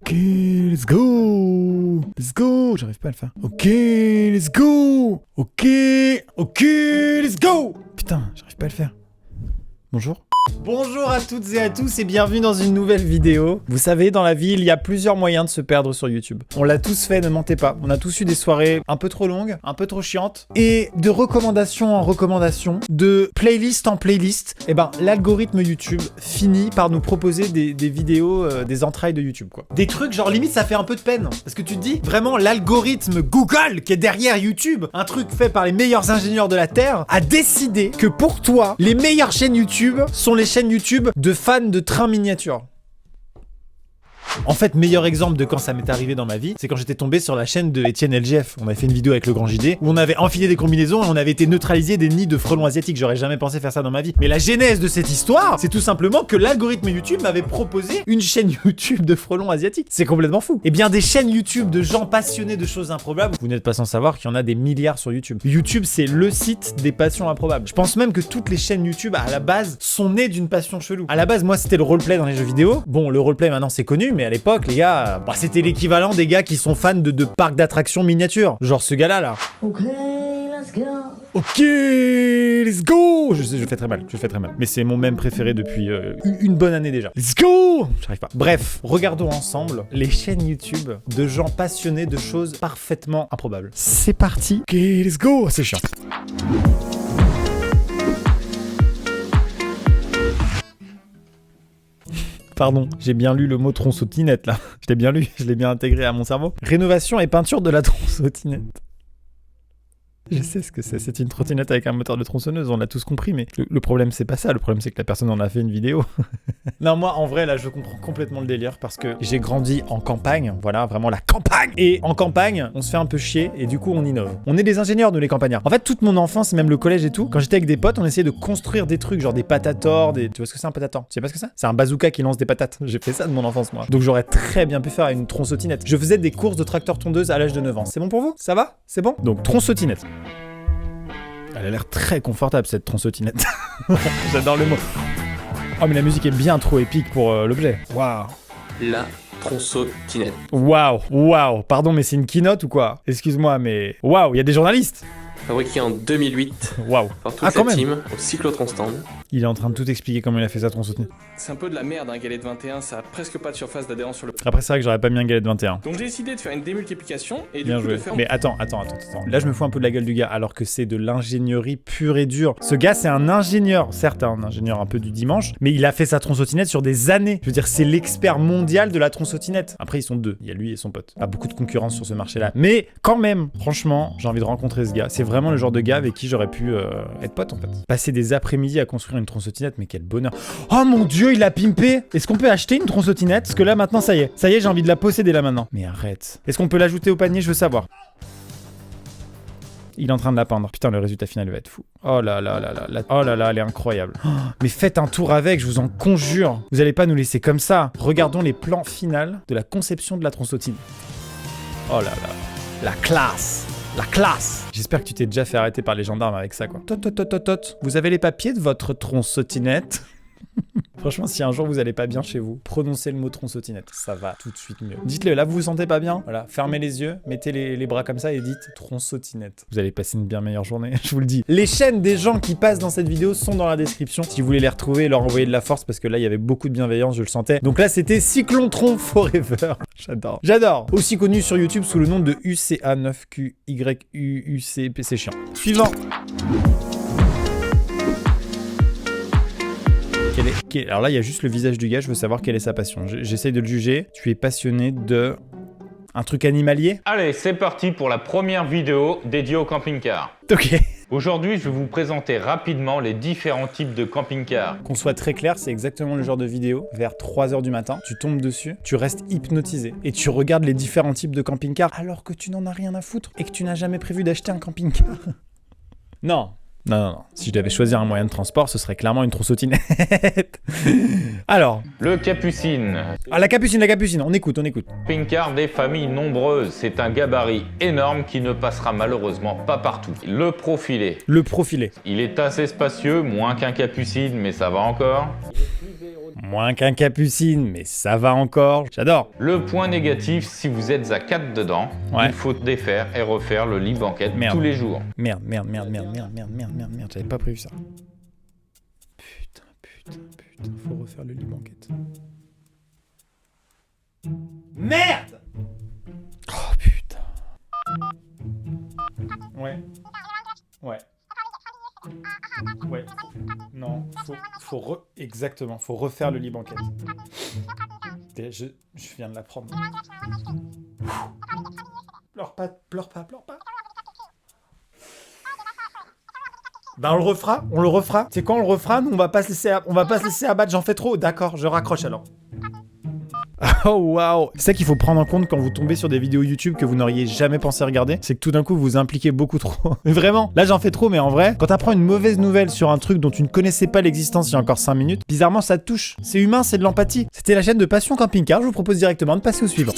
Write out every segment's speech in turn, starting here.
Ok, let's go. Let's go. J'arrive pas à le faire. Ok, let's go. Ok, let's go. Putain, j'arrive pas à le faire. Bonjour. Bonjour à toutes et à tous et bienvenue dans une nouvelle vidéo. Vous savez, dans la vie, il y a plusieurs moyens de se perdre sur YouTube. On l'a tous fait, ne mentez pas. On a tous eu des soirées un peu trop longues, un peu trop chiantes. Et de recommandation en recommandation, de playlist en playlist, eh ben, l'algorithme YouTube finit par nous proposer des vidéos, des entrailles de YouTube, quoi. Des trucs, genre limite, ça fait un peu de peine. Parce que tu te dis, vraiment, l'algorithme Google qui est derrière YouTube, un truc fait par les meilleurs ingénieurs de la Terre, a décidé que pour toi, les meilleures chaînes YouTube sont les chaînes YouTube de fans de trains miniatures. En fait, meilleur exemple de quand ça m'est arrivé dans ma vie, c'est quand j'étais tombé sur la chaîne de Étienne LGF. On avait fait une vidéo avec le Grand JD où on avait enfilé des combinaisons et on avait été neutralisé des nids de frelons asiatiques. J'aurais jamais pensé faire ça dans ma vie. Mais la genèse de cette histoire, c'est tout simplement que l'algorithme YouTube m'avait proposé une chaîne YouTube de frelons asiatiques. C'est complètement fou. Et bien des chaînes YouTube de gens passionnés de choses improbables, vous n'êtes pas sans savoir qu'il y en a des milliards sur YouTube. YouTube, c'est le site des passions improbables. Je pense même que toutes les chaînes YouTube à la base sont nées d'une passion chelou. À la base, moi, c'était le roleplay dans les jeux vidéo. Bon, le roleplay maintenant c'est connu, mais à l'époque, les gars, c'était l'équivalent des gars qui sont fans de parcs d'attractions miniatures. Genre ce gars-là, là. Ok, let's go. Ok, let's go. Je fais très mal, Mais c'est mon mème préféré depuis une bonne année déjà. Let's go. J'arrive pas. Bref, regardons ensemble les chaînes YouTube de gens passionnés de choses parfaitement improbables. C'est parti. Ok, let's go. C'est chiant. Pardon, j'ai bien lu le mot tronçottinette là. Je l'ai bien lu, je l'ai bien intégré à mon cerveau. Rénovation et peinture de la tronçottinette. Je sais ce que c'est, c'est une trottinette avec un moteur de tronçonneuse, on l'a tous compris, mais le problème c'est pas ça, le problème c'est que la personne en a fait une vidéo. Non, moi en vrai là je comprends complètement le délire parce que j'ai grandi en campagne, voilà, vraiment la campagne. Et en campagne, on se fait un peu chier et du coup on innove. On est des ingénieurs nous les campagnards. En fait toute mon enfance, même le collège et tout, quand j'étais avec des potes, on essayait de construire des trucs, genre des patators, Tu vois ce que c'est un patator? Tu sais pas ce que c'est? C'est un bazooka qui lance des patates. J'ai fait ça de mon enfance moi. Donc j'aurais très bien pu faire une tronçottinette. Je faisais des courses de tracteur tondeuse à l'âge de 9 ans. C'est bon pour vous? Ça va? C'est bon? Donc tronçottinette. Elle a l'air très confortable cette tronçottinette. J'adore le mot. Oh mais la musique est bien trop épique pour l'objet. Waouh. La tronçottinette. Waouh. Pardon mais c'est une keynote ou quoi? Excuse-moi mais... Waouh, il y a des journalistes. Fabriqué en 2008 Waouh. par toute la team au Cyclotron Stand. Il est en train de tout expliquer comment il a fait sa tronçottinette. C'est un peu de la merde un galet de 21, ça a presque pas de surface d'adhérence sur le... Après c'est vrai que j'aurais pas mis un galet de 21. Donc j'ai décidé de faire une démultiplication et bien du coup joué. de faire... Mais attends. Là je me fous un peu de la gueule du gars alors que c'est de l'ingénierie pure et dure. Ce gars c'est un ingénieur, certes un ingénieur un peu du dimanche, mais il a fait sa tronçottinette sur des années. Je veux dire c'est l'expert mondial de la tronçottinette. Après ils sont deux, il y a lui et son pote. Pas beaucoup de concurrence sur ce marché-là. Mais quand même, franchement, j'ai envie de rencontrer ce gars. C'est vraiment le genre de gars avec qui j'aurais pu être pote en fait. Passer des après-midi à construire une tronçottinette, mais quel bonheur. Oh mon dieu, il a pimpé. Est-ce qu'on peut acheter une tronçottinette? Parce que là maintenant ça y est, j'ai envie de la posséder là maintenant. Mais arrête. Est-ce qu'on peut l'ajouter au panier? Je veux savoir. Il est en train de la peindre. Putain, le résultat final va être fou. Oh là là, elle est incroyable. Oh, mais faites un tour avec, je vous en conjure. Vous allez pas nous laisser comme ça. Regardons les plans finaux de la conception de la tronçottinette. Oh là là, la classe. La classe! J'espère que tu t'es déjà fait arrêter par les gendarmes avec ça, quoi. Tot. Vous avez les papiers de votre tronçottinette? Franchement, si un jour vous allez pas bien chez vous, prononcez le mot tronçottinette. Ça va tout de suite mieux. Dites-le, là vous vous sentez pas bien? Voilà, fermez les yeux, mettez les bras comme ça et dites tronçottinette. Vous allez passer une bien meilleure journée, je vous le dis. Les chaînes des gens qui passent dans cette vidéo sont dans la description. Si vous voulez les retrouver et leur envoyer de la force, parce que là il y avait beaucoup de bienveillance, je le sentais. Donc là c'était Cyclotron Forever. J'adore. Aussi connu sur YouTube sous le nom de UCA9QYUUCP. C'est chiant. Suivant. Alors là, il y a juste le visage du gars, je veux savoir quelle est sa passion. J'essaye de le juger. Tu es passionné de... un truc animalier? Allez, c'est parti pour la première vidéo dédiée au camping-car. Ok. Aujourd'hui, je vais vous présenter rapidement les différents types de camping-car. Qu'on soit très clair, c'est exactement le genre de vidéo. Vers 3h du matin, tu tombes dessus, tu restes hypnotisé et tu regardes les différents types de camping-car alors que tu n'en as rien à foutre et que tu n'as jamais prévu d'acheter un camping-car. Non. Si je devais choisir un moyen de transport, ce serait clairement une tronçottinette. Alors. Le Capucine. Ah, la capucine, on écoute. Camping-car des familles nombreuses. C'est un gabarit énorme qui ne passera malheureusement pas partout. Le Profilé. Le Profilé. Il est assez spacieux, moins qu'un Capucine, mais ça va encore. Moins qu'un capucine, mais ça va encore. J'adore. Le point négatif, si vous êtes à 4 dedans, Ouais. il faut défaire et refaire le lit banquette Merde. tous les jours. Merde. J'avais pas prévu ça. Putain. Faut refaire le lit banquette. Merde! Oh putain. Ouais. Non, exactement, faut refaire le lit banquette. Je viens de l'apprendre. Pleure pas. Bah on le refera. C'est quand on le refera, nous on va pas se laisser abattre, j'en fais trop. D'accord, je raccroche alors. Oh waouh! C'est ça qu'il faut prendre en compte quand vous tombez sur des vidéos YouTube que vous n'auriez jamais pensé regarder, c'est que tout d'un coup vous vous impliquez beaucoup trop. Mais vraiment, là j'en fais trop, mais en vrai, quand t'apprends une mauvaise nouvelle sur un truc dont tu ne connaissais pas l'existence il y a encore 5 minutes, bizarrement ça te touche. C'est humain, c'est de l'empathie. C'était la chaîne de Passion Camping Car, je vous propose directement de passer au suivant.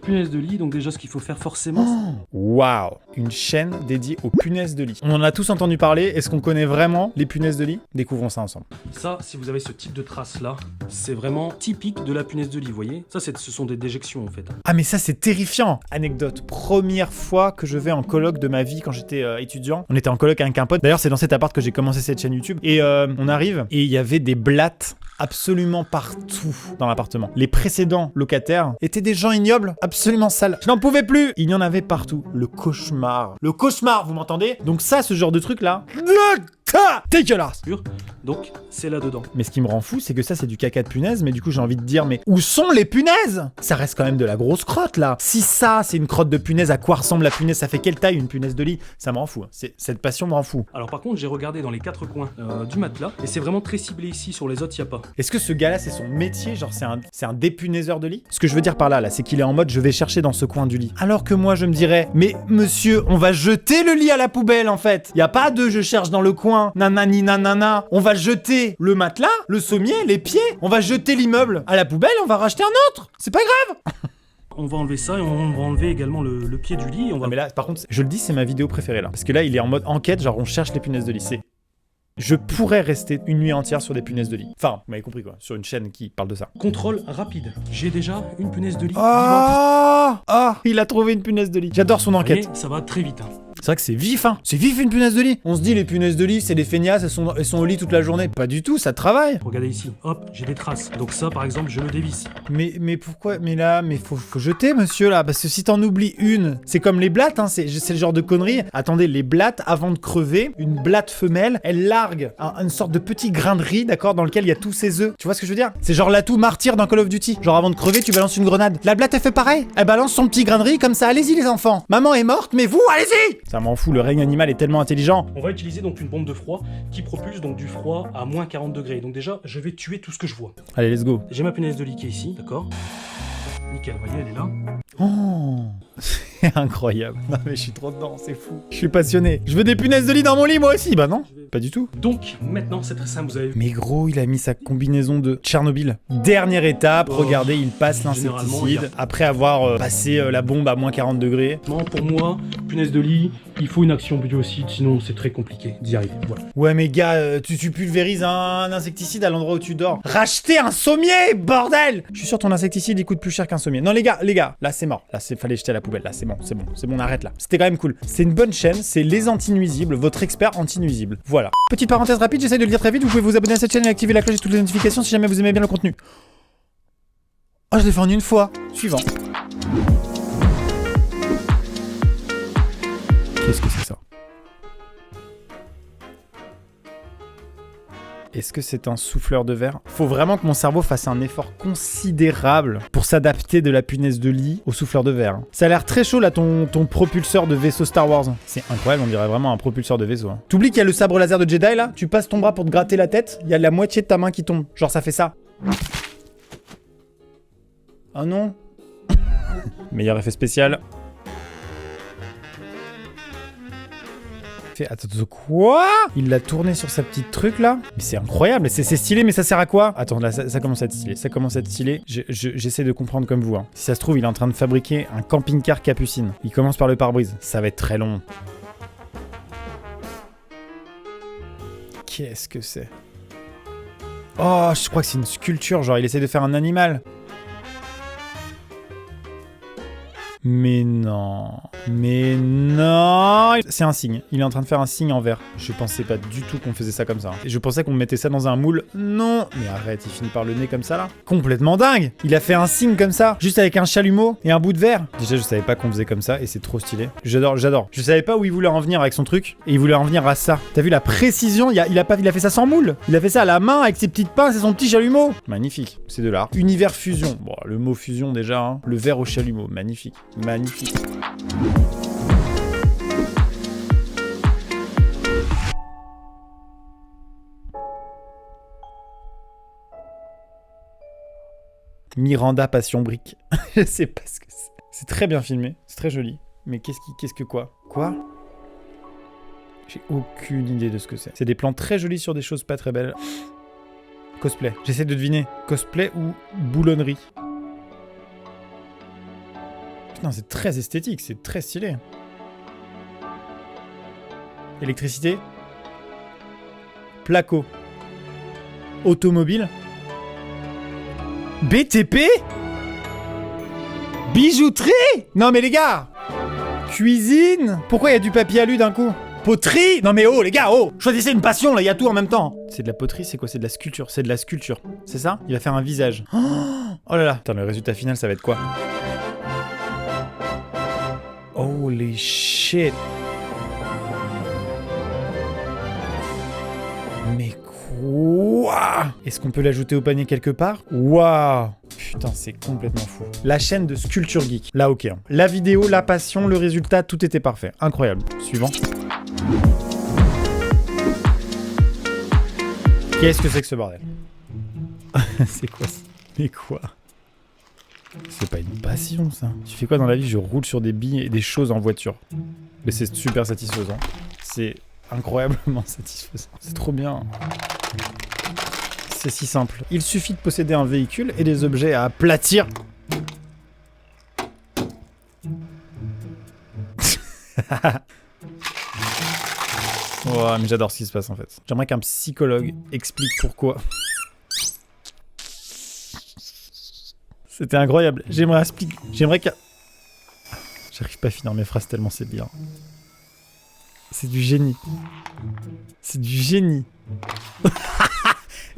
Punaises de lit, donc déjà ce qu'il faut faire forcément... Waouh! Une chaîne dédiée aux punaises de lit. On en a tous entendu parler, est-ce qu'on connaît vraiment les punaises de lit? Découvrons ça ensemble. Ça, si vous avez ce type de trace là, c'est vraiment typique de la punaise de lit, vous voyez? Ça, ce sont des déjections en fait. Ah mais ça c'est terrifiant! Anecdote, première fois que je vais en coloc de ma vie quand j'étais étudiant. On était en coloc avec un pote, d'ailleurs c'est dans cet appart que j'ai commencé cette chaîne YouTube. Et on arrive, et il y avait des blattes absolument partout dans l'appartement. Les précédents locataires étaient des gens ignobles, absolument sales. Je n'en pouvais plus! Il y en avait partout. Le cauchemar. Le cauchemar, vous m'entendez? Donc ça, ce genre de truc là... dégueulasse! Donc, c'est là-dedans. Mais ce qui me rend fou, c'est que ça, c'est du caca de punaise, mais du coup, j'ai envie de dire, mais où sont les punaises? Ça reste quand même de la grosse crotte, là. Si ça, c'est une crotte de punaise, à quoi ressemble la punaise? Ça fait quelle taille, une punaise de lit? Ça me rend fou. Cette passion me rend fou. Alors par contre, j'ai regardé dans les 4 coins du matelas, et c'est vraiment très ciblé ici, sur les autres, il n'y a pas. Est-ce que ce gars-là, c'est son métier? Genre, c'est un dépunaiseur de lit? Ce que je veux dire par là, c'est qu'il est en mode, je vais chercher dans ce coin du lit. Alors que moi, je me dirais, mais monsieur, on va jeter le lit à la poubelle, en fait. Y a pas de je cherche dans le coin, nanani nanana. On va jeter le matelas, le sommier, les pieds. On va jeter l'immeuble à la poubelle, on va racheter un autre. C'est pas grave. On va enlever ça et on va enlever également le pied du lit. Et on va... Mais là, par contre, je le dis, c'est ma vidéo préférée là. Parce que là, il est en mode enquête, genre on cherche les punaises de lit. Je pourrais rester une nuit entière sur des punaises de lit. Enfin, vous m'avez compris quoi, sur une chaîne qui parle de ça. Contrôle rapide. J'ai déjà une punaise de lit. Il a trouvé une punaise de lit. J'adore son enquête. Mais ça va très vite. C'est vrai que c'est vif, hein. C'est vif une punaise de lit. On se dit les punaises de lit, c'est des feignasses, elles sont au lit toute la journée. Pas du tout, ça travaille. Regardez ici, hop, j'ai des traces. Donc ça, par exemple, je le dévisse. Mais pourquoi? Mais là, faut jeter, monsieur, là. Parce que si t'en oublies une, c'est comme les blattes, hein. C'est le genre de connerie. Attendez, les blattes, avant de crever, une blatte femelle, elle largue une sorte de petit grain de riz, d'accord, dans lequel il y a tous ses œufs. Tu vois ce que je veux dire? C'est genre l'atout martyr dans Call of Duty. Genre avant de crever, tu balances une grenade. La blatte, elle fait pareil. Elle balance son petit grain de riz comme ça. Allez-y, les enfants. Maman est morte, mais vous, allez-y! Ça m'en fout, le règne animal est tellement intelligent. On va utiliser donc une bombe de froid qui propulse donc du froid à moins 40 degrés. Donc déjà, je vais tuer tout ce que je vois. Allez, let's go. J'ai ma punaise de lit qui est ici, d'accord? Nickel, vous voyez, elle est là. Oh, c'est incroyable. Non mais je suis trop dedans, c'est fou. Je suis passionné. Je veux des punaises de lit dans mon lit moi aussi. Bah non, pas du tout. Donc maintenant c'est très simple, vous avez vu. Mais gros, il a mis sa combinaison de Tchernobyl. Dernière étape, regardez, il passe l'insecticide après avoir passé la bombe à moins 40 degrés. Non, pour moi, punaise de lit, il faut une action biocide, sinon c'est très compliqué d'y arriver. Voilà. Ouais mais gars, tu pulvérises un insecticide à l'endroit où tu dors. Rachetez un sommier, bordel! Je suis sûr ton insecticide il coûte plus cher qu'un sommier. Non les gars, là c'est mort. Là fallait jeter à la poubelle. Là c'est bon, on arrête là. C'était quand même cool. C'est une bonne chaîne, c'est les anti-nuisibles, votre expert anti-nuisible. Voilà. Petite parenthèse rapide, j'essaie de le dire très vite. Vous pouvez vous abonner à cette chaîne et activer la cloche de toutes les notifications si jamais vous aimez bien le contenu. Oh, je l'ai fait en une fois. Suivant. Qu'est-ce que c'est ça? Est-ce que c'est un souffleur de verre? Faut vraiment que mon cerveau fasse un effort considérable pour s'adapter de la punaise de lit au souffleur de verre. Ça a l'air très chaud là ton propulseur de vaisseau Star Wars. C'est incroyable, on dirait vraiment un propulseur de vaisseau. T'oublies qu'il y a le sabre laser de Jedi là? Tu passes ton bras pour te gratter la tête, il y a la moitié de ta main qui tombe. Genre ça fait ça. Oh non. Meilleur effet spécial. Attends, quoi? Il l'a tourné sur sa petite truc là? Mais c'est incroyable, c'est stylé, mais ça sert à quoi? Attends, là ça commence à être stylé, ça commence à être stylé. J'essaie de comprendre comme vous. Hein. Si ça se trouve, il est en train de fabriquer un camping-car Capucine. Il commence par le pare-brise, ça va être très long. Qu'est-ce que c'est? Oh, je crois que c'est une sculpture, genre il essaie de faire un animal. Mais non. Mais non. C'est un signe. Il est en train de faire un signe en verre. Je pensais pas du tout qu'on faisait ça comme ça. Et je pensais qu'on mettait ça dans un moule. Non. Mais arrête, il finit par le nez comme ça là. Complètement dingue. Il a fait un signe comme ça, juste avec un chalumeau et un bout de verre. Déjà, je savais pas qu'on faisait comme ça et c'est trop stylé. J'adore, j'adore. Je savais pas où il voulait en venir avec son truc et il voulait en venir à ça. T'as vu la précision? Il a fait ça sans moule. Il a fait ça à la main avec ses petites pinces et son petit chalumeau. Magnifique. C'est de l'art. Univers fusion. Bon, le mot fusion déjà. Hein. Le verre au chalumeau. Magnifique. Magnifique. Miranda Passion Brique. Je sais pas ce que c'est. C'est très bien filmé, c'est très joli. Mais qu'est-ce que quoi? Quoi? J'ai aucune idée de ce que c'est. C'est des plans très jolis sur des choses pas très belles. Cosplay. J'essaie de deviner. Cosplay ou boulonnerie? Putain, c'est très esthétique, c'est très stylé. Électricité. Placo. Automobile. BTP. Bijouterie. Non mais les gars. Cuisine. Pourquoi il y a du papier alu d'un coup? Poterie. Non mais oh les gars, oh. Choisissez une passion, là, il y a tout en même temps. C'est de la poterie, c'est quoi? C'est de la sculpture, c'est de la sculpture. C'est ça? Il va faire un visage. Oh là là. Attends, le résultat final, ça va être quoi? Holy shit. Mais quoi? Est-ce qu'on peut l'ajouter au panier quelque part? Waouh. Putain, c'est complètement fou. La chaîne de Sculpture Geek. Là, ok. La vidéo, la passion, le résultat, tout était parfait. Incroyable. Suivant. Qu'est-ce que c'est que ce bordel? C'est quoi ça? Mais quoi? C'est pas une passion, ça. Tu fais quoi dans la vie? Je roule sur des billes et des choses en voiture. Mais c'est super satisfaisant. C'est incroyablement satisfaisant. C'est trop bien. C'est si simple. Il suffit de posséder un véhicule et des objets à aplatir. Oh, mais j'adore ce qui se passe en fait. J'aimerais qu'un psychologue explique pourquoi. C'était incroyable. J'aimerais expliquer. J'aimerais qu'un... J'arrive pas à finir mes phrases tellement c'est bien. C'est du génie. C'est du génie.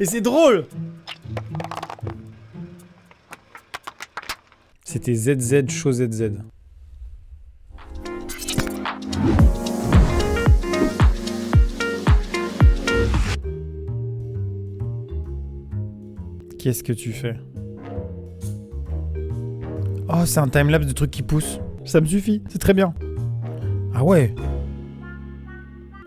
Et c'est drôle. C'était ZZ Show ZZ. Qu'est-ce que tu fais? Oh, c'est un timelapse de trucs qui poussent. Ça me suffit, c'est très bien. Ah ouais.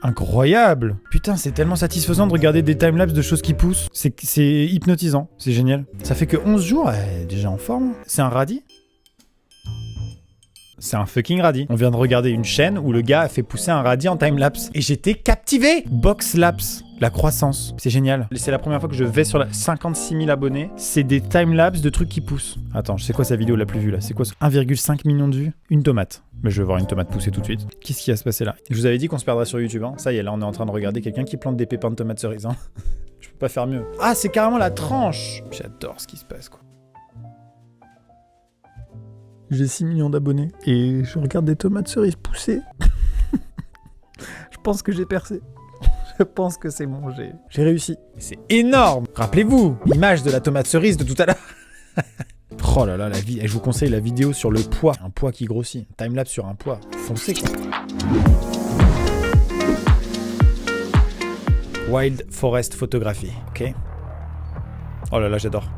Incroyable. Putain, c'est tellement satisfaisant de regarder des timelapses de choses qui poussent. C'est hypnotisant, c'est génial. Ça fait que 11 jours, déjà en forme. C'est un radis? C'est un fucking radis. On vient de regarder une chaîne où le gars a fait pousser un radis en timelapse. Et j'étais captivé. Boxlapse. La croissance. C'est génial. C'est la première fois que je vais sur la 56 000 abonnés. C'est des timelapses de trucs qui poussent. Attends, je sais quoi sa vidéo la plus vue là? C'est quoi 1,5 million de vues? Une tomate. Mais je vais voir une tomate pousser tout de suite. Qu'est-ce qui va se passer là? Je vous avais dit qu'on se perdrait sur YouTube. Hein. Ça y est, là on est en train de regarder quelqu'un qui plante des pépins de tomates cerises. Hein. Je peux pas faire mieux. Ah, c'est carrément la tranche. J'adore ce qui se passe quoi. J'ai 6 millions d'abonnés et je regarde des tomates cerises pousser. Je pense que j'ai percé. Je pense que c'est bon, j'ai réussi. C'est énorme. Rappelez-vous, l'image de la tomate cerise de tout à l'heure. Oh là là, la vie. Je vous conseille la vidéo sur le poids. Un poids qui grossit. Timelapse sur un poids. Foncez quoi. Wild Forest Photography, ok? Oh là là, j'adore.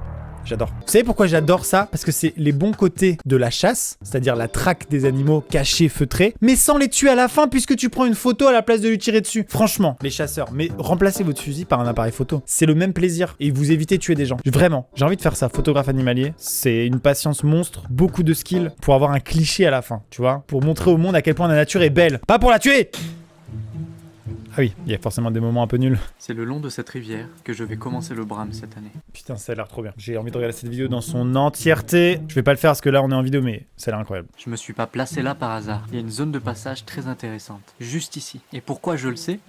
J'adore. Vous savez pourquoi j'adore ça? Parce que c'est les bons côtés de la chasse, c'est-à-dire la traque des animaux cachés, feutrés, mais sans les tuer à la fin puisque tu prends une photo à la place de lui tirer dessus. Franchement, les chasseurs, mais remplacez votre fusil par un appareil photo. C'est le même plaisir et vous évitez de tuer des gens. Vraiment, j'ai envie de faire ça. Photographe animalier, c'est une patience monstre, beaucoup de skills pour avoir un cliché à la fin, tu vois? Pour montrer au monde à quel point la nature est belle. Pas pour la tuer! oui, il y a forcément des moments un peu nuls. C'est le long de cette rivière que je vais commencer le Bram cette année. Putain, ça a l'air trop bien. J'ai envie de regarder cette vidéo dans son entièreté. Je vais pas le faire parce que là on est en vidéo, mais ça a l'air incroyable. Je me suis pas placé là par hasard. Il y a une zone de passage très intéressante, juste ici. Et pourquoi je le sais?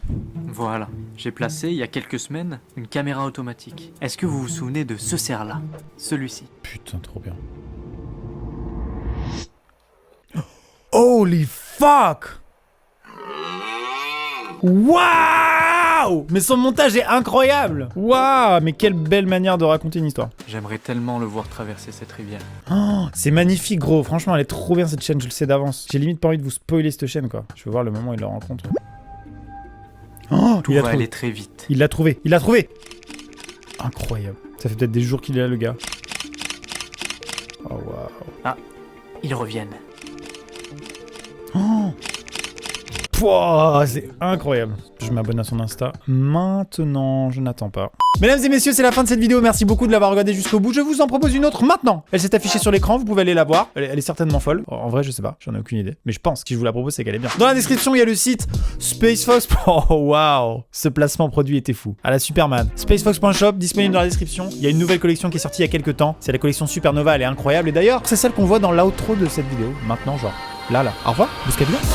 Voilà. J'ai placé, il y a quelques semaines, une caméra automatique. Est-ce que vous vous souvenez de ce cerf-là? Celui-ci. Putain, trop bien. Holy fuck! Waouh! Mais son montage est incroyable! Waouh! Mais quelle belle manière de raconter une histoire. J'aimerais tellement le voir traverser cette rivière. Oh, c'est magnifique, gros. Franchement, elle est trop bien cette chaîne, je le sais d'avance. J'ai limite pas envie de vous spoiler cette chaîne, quoi. Je veux voir le moment où il la rencontre. Oh, Tout va aller très vite. Il l'a trouvé, il l'a trouvé! Incroyable. Ça fait peut-être des jours qu'il est là, le gars. Oh, waouh. Ah, ils reviennent. Oh, pouah, c'est incroyable. Je m'abonne à son Insta maintenant, je n'attends pas. Mesdames et messieurs, c'est la fin de cette vidéo. Merci beaucoup de l'avoir regardé jusqu'au bout. Je vous en propose une autre maintenant. Elle s'est affichée sur l'écran, vous pouvez aller la voir. Elle est certainement folle. En vrai, je sais pas, j'en ai aucune idée. Mais je pense, si je vous la propose, c'est qu'elle est bien. Dans la description, il y a le site SpaceFox. Oh waouh, ce placement produit était fou. À la Superman. SpaceFox.shop, disponible dans la description. Il y a une nouvelle collection qui est sortie il y a quelques temps. C'est la collection Supernova, elle est incroyable. Et d'ailleurs, c'est celle qu'on voit dans l'outro de cette vidéo. Maintenant, genre, là. Au revoir, jusqu'à bientôt.